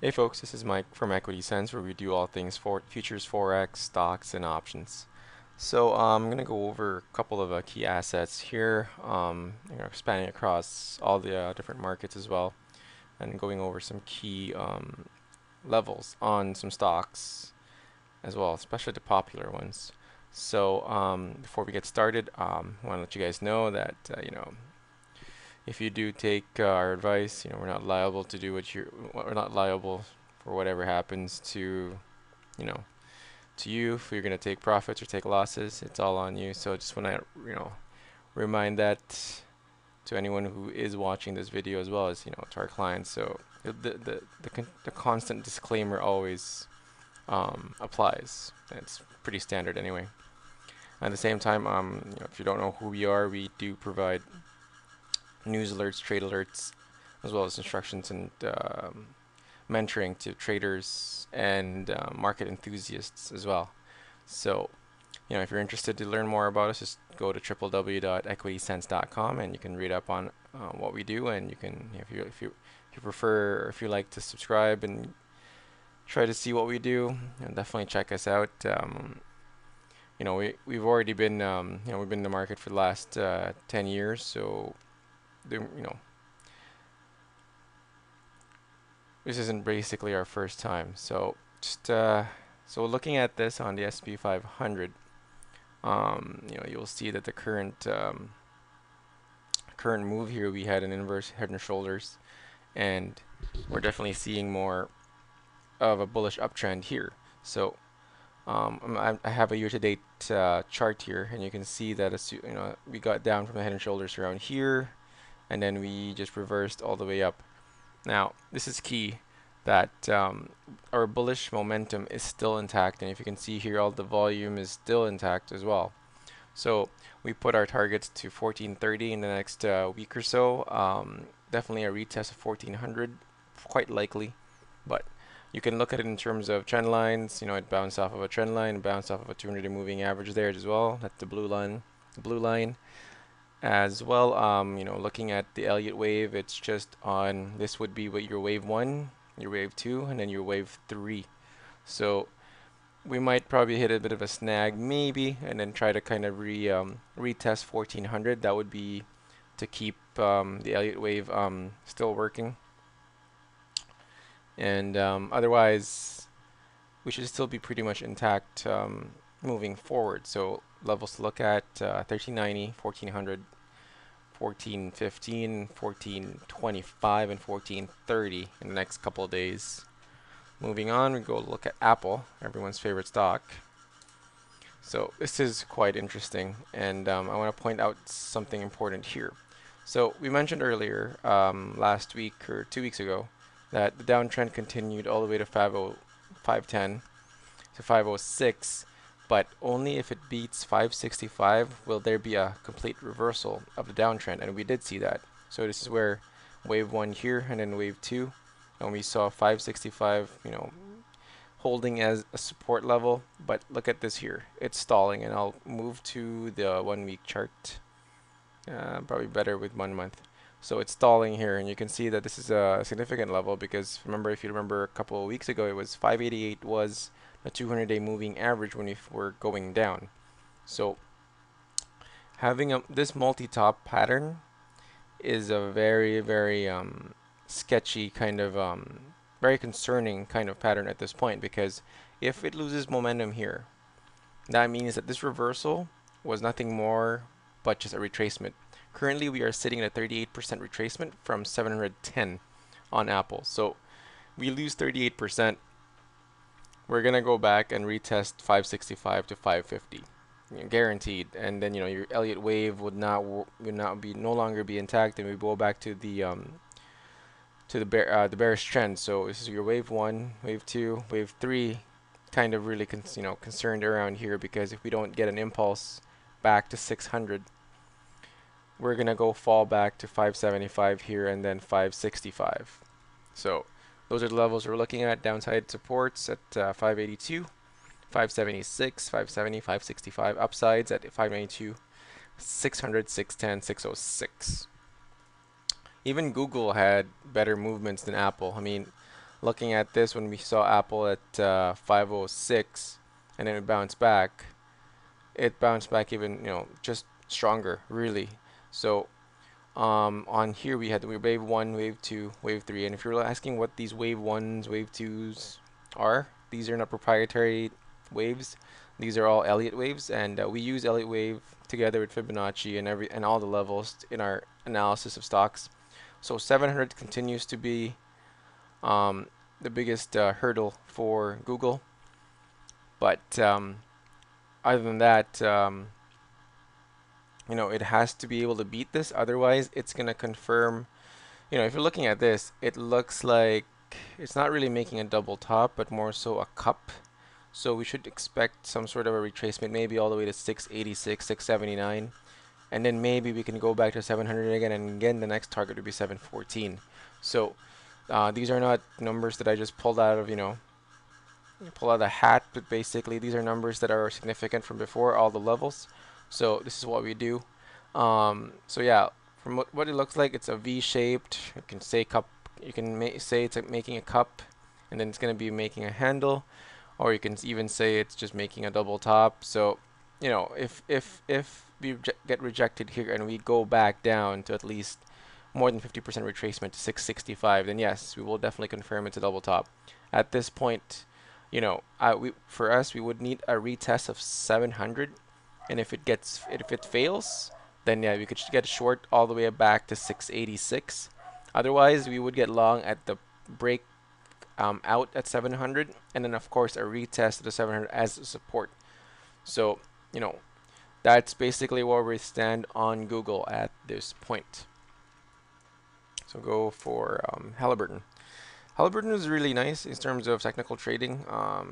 Hey folks, this is Mike from Equity Sense, where we do all things for futures, forex, stocks, and options. So I'm going to go over a couple of key assets here, spanning across all the different markets as well, and going over some key levels on some stocks as well, especially the popular ones. So before we get started, I want to let you guys know that if you do take our advice, we're not liable to do we're not liable for whatever happens to, you know, to you if you're gonna take profits or take losses. It's all on you. So I just want to, remind that to anyone who is watching this video as well as, to our clients. So the constant disclaimer always applies. It's pretty standard anyway. At the same time, if you don't know who we are, we do provide news alerts, trade alerts, as well as instructions and mentoring to traders and market enthusiasts as well. So, if you're interested to learn more about us, just go to www.equitysense.com and you can read up on what we do. And you can, if you prefer, or if you like to subscribe and try to see what we do, definitely check us out. We've already been, we've been in the market for the last 10 years, so this isn't basically our first time. So just so looking at this on the SP 500, you'll see that the current move here, we had an inverse head and shoulders, and we're definitely seeing more of a bullish uptrend here. So I have a year-to-date chart here, and you can see that we got down from the head and shoulders around here, and then we just reversed all the way up. Now, this is key that our bullish momentum is still intact, and if you can see here, all the volume is still intact as well. So we put our targets to 1430 in the next week or so. Definitely a retest of 1400, quite likely, but you can look at it in terms of trend lines. It bounced off of a trend line, bounced off of a 200-day moving average there as well. That's the blue line. The blue line. As well, looking at the Elliott wave, it's just on, this would be what your wave 1, your wave 2, and then your wave 3. So we might probably hit a bit of a snag maybe, and then try to kind of retest 1400. That would be to keep the Elliott wave still working. And otherwise, we should still be pretty much intact moving forward. So levels to look at 1390, 1400, 1415, 1425, and 1430 in the next couple of days. Moving on, we go look at Apple, everyone's favorite stock. So this is quite interesting, and I want to point out something important here. So we mentioned earlier, last week or 2 weeks ago, that the downtrend continued all the way to 510 to 506, but only if it beats 565 will there be a complete reversal of the downtrend, and we did see that. So this is where wave 1 here and then wave 2, and we saw 565 holding as a support level. But look at this here, it's stalling, and I'll move to the 1 week chart, probably better with 1 month. So it's stalling here, and you can see that this is a significant level, because if you remember a couple of weeks ago, it was 588 was the 200-day moving average when we were going down. So having this multi-top pattern is a very, very sketchy kind of, very concerning kind of pattern at this point, because if it loses momentum here, that means that this reversal was nothing more but just a retracement. Currently, we are sitting at a 38% retracement from 710 on Apple. So we lose 38%. We're gonna go back and retest 565 to 550, guaranteed. And then your Elliott wave would no longer be intact, and we go back to the bearish trend. So this is your wave 1, wave 2, wave 3, kind of really concerned around here, because if we don't get an impulse back to 600, we're gonna go fall back to 575 here and then 565. So those are the levels we're looking at. Downside supports at 582, 576, 570, 565. Upsides at 592, 600, 610, 606. Even Google had better movements than Apple. I mean, looking at this when we saw Apple at 506 and then it bounced back, it bounced back even, just stronger, really. So on here we had the wave 1, wave 2, wave 3, and if you're asking what these wave 1s, wave 2s are, these are not proprietary waves. These are all Elliott waves, and we use Elliott wave together with Fibonacci and all the levels in our analysis of stocks. So 700 continues to be the biggest hurdle for Google, but other than that, it has to be able to beat this. Otherwise, it's going to confirm, if you're looking at this, it looks like it's not really making a double top, but more so a cup. So we should expect some sort of a retracement, maybe all the way to 686, 679. And then maybe we can go back to 700 again, and again, the next target would be 714. So these are not numbers that I just pulled out of, pull out a hat, but basically these are numbers that are significant from before all the levels. So this is what we do. So yeah, from what it looks like, it's a V-shaped. You can say cup. You can say it's making a cup, and then it's going to be making a handle, or you can even say it's just making a double top. So if we get rejected here and we go back down to at least more than 50% retracement to 665, then yes, we will definitely confirm it's a double top. At this point, for us, we would need a retest of 700. And if it fails, then yeah, we could get short all the way back to 686. Otherwise, we would get long at the break out at 700, and then of course a retest of the 700 as a support. So that's basically where we stand on Google at this point. So go for Halliburton. Halliburton is really nice in terms of technical trading.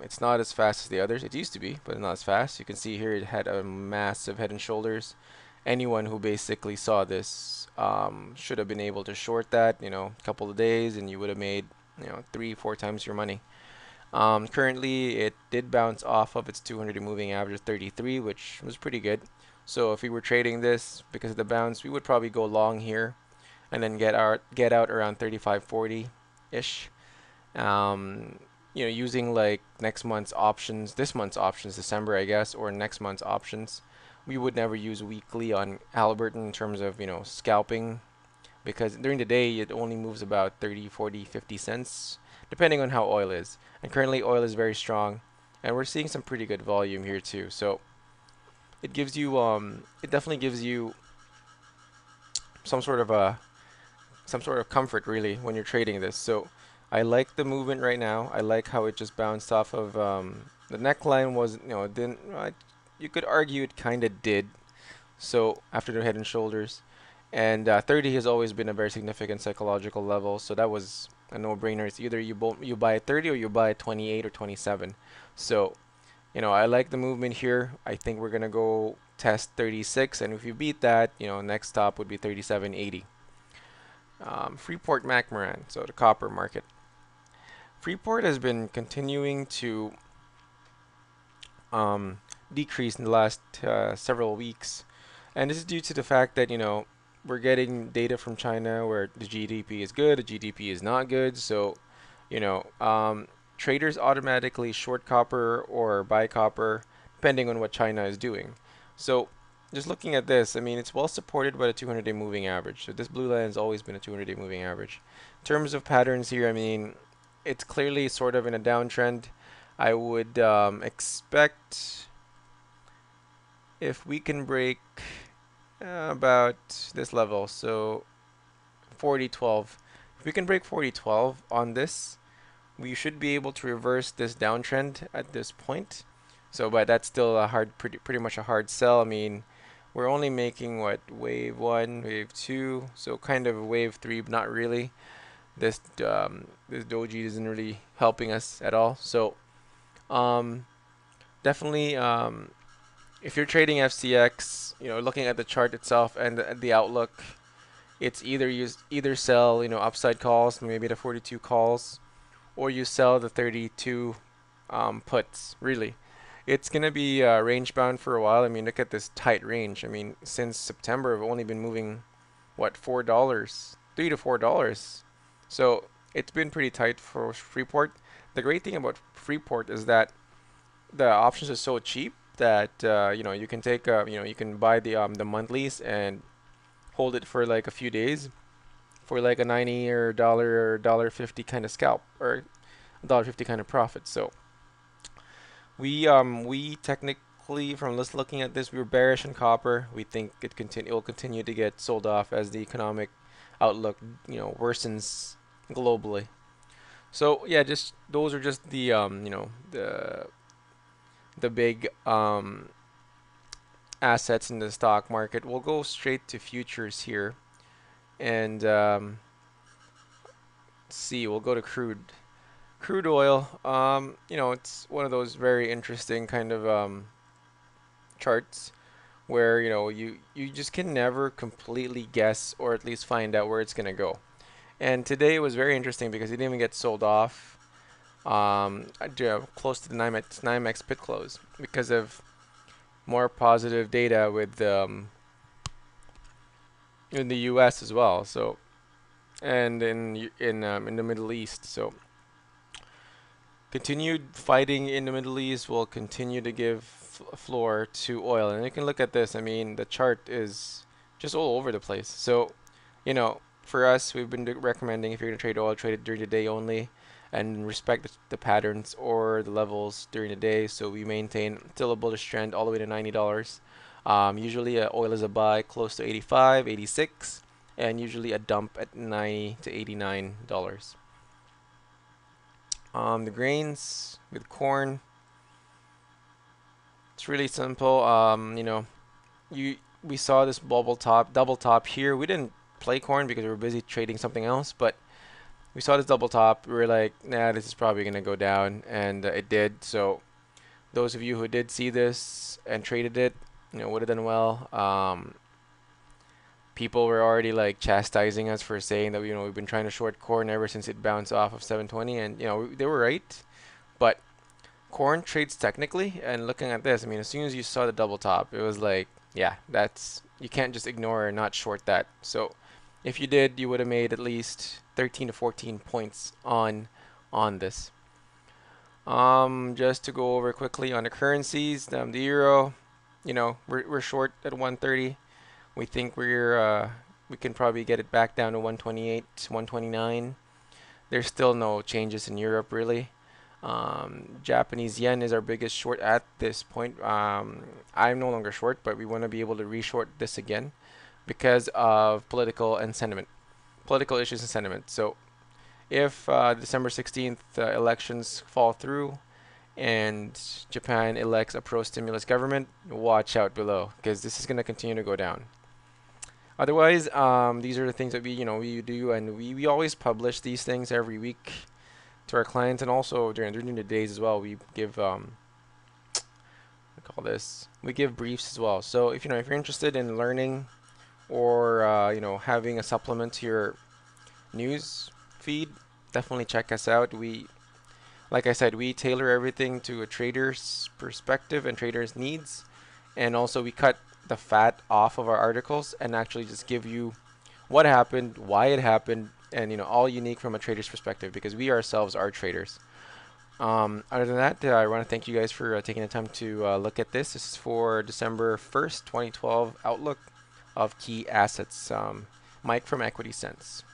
It's not as fast as the others. It used to be, but not as fast. You can see here it had a massive head and shoulders. Anyone who basically saw this should have been able to short that, a couple of days, and you would have made, 3-4 times your money. Currently, it did bounce off of its 200 moving average of 33, which was pretty good. So if we were trading this because of the bounce, we would probably go long here, and then get out around 35.40 ish. Using like next month's options, this month's options, December, I guess, or next month's options. We would never use weekly on Halliburton in terms of, scalping, because during the day it only moves about 30, 40, 50 cents, depending on how oil is. And currently oil is very strong, and we're seeing some pretty good volume here too. So it gives you, it definitely gives you some sort of comfort really when you're trading this. So I like the movement right now. I like how it just bounced off of the neckline was, didn't, you could argue it kind of did. So after the head and shoulders, and 30 has always been a very significant psychological level. So that was a no-brainer. It's either you buy 30 or you buy 28 or 27. So I like the movement here. I think we're gonna go test 36, and if you beat that, next stop would be 37.80. Freeport-McMoRan, so the copper market. Freeport has been continuing to decrease in the last several weeks, and this is due to the fact that we're getting data from China where the GDP is good, the GDP is not good. So traders automatically short copper or buy copper depending on what China is doing. So just looking at this, I mean, it's well supported by the 200-day moving average. So this blue line has always been a 200-day moving average. In terms of patterns here, I mean, it's clearly sort of in a downtrend. I would expect if we can break about this level, so 40.12. If we can break 40.12 on this, we should be able to reverse this downtrend at this point. So, but that's still a pretty much a hard sell. I mean, we're only making what, wave 1, wave 2, so kind of wave 3, but not really. This doji isn't really helping us at all. So definitely if you're trading FCX, looking at the chart itself and the outlook, it's either sell, upside calls, maybe the 42 calls, or you sell the 32 puts. Really, it's gonna be range bound for a while. I mean, look at this tight range. I mean, since September, we've only been moving what, $4, $3 to $4. So it's been pretty tight for Freeport. The great thing about Freeport is that the options are so cheap that you can take you can buy the monthlies and hold it for like a few days for like a 90 or dollar 50 kind of scalp or $1.50 kind of profit. So we technically, from just looking at this, we were bearish on copper. We think it will continue to get sold off as the economic outlook worsens globally. So yeah, just those are just the the big assets in the stock market. We'll go straight to futures here and see. We'll go to crude oil. It's one of those very interesting kind of charts where you just can never completely guess or at least find out where it's gonna go. And today it was very interesting because it didn't even get sold off close to the NYMEX pit close because of more positive data with in the U.S. as well. So and in the Middle East. So continued fighting in the Middle East will continue to give floor to oil. And you can look at this. I mean, the chart is just all over the place. So, for us, we've been recommending if you're going to trade oil, trade it during the day only and respect the patterns or the levels during the day. So we maintain still a bullish trend all the way to $90. Usually oil is a buy close to 85, 86, and usually a dump at 90 to $89. The grains with corn, it's really simple. We saw this double top here. We didn't play corn because we were busy trading something else, but we saw this double top. We were like, nah, this is probably gonna go down, and it did. So those of you who did see this and traded it, would have done well. People were already like chastising us for saying that we've been trying to short corn ever since it bounced off of 720, and they were right. But corn trades technically, and looking at this, I mean, as soon as you saw the double top, it was like, yeah, you can't just ignore or not short that. So if you did, you would have made at least 13 to 14 points on this. Just to go over quickly on the currencies, the euro, we're short at 130. We think we can probably get it back down to 128, 129. There's still no changes in Europe really. Japanese yen is our biggest short at this point. I'm no longer short, but we want to be able to reshort this again because of political issues and sentiment. So if December 16th elections fall through and Japan elects a pro-stimulus government, watch out below because this is going to continue to go down. Otherwise, these are the things that we do, and we always publish these things every week to our clients, and also during the days as well. We give we give briefs as well. So if you're interested in learning or having a supplement to your news feed, definitely check us out. Like I said, we tailor everything to a trader's perspective and trader's needs, and also we cut the fat off of our articles and actually just give you what happened, why it happened, and all unique from a trader's perspective because we ourselves are traders. Other than that, I want to thank you guys for taking the time to look at this. This is for December 1st, 2012 outlook of key assets. Mike from Equity Sense.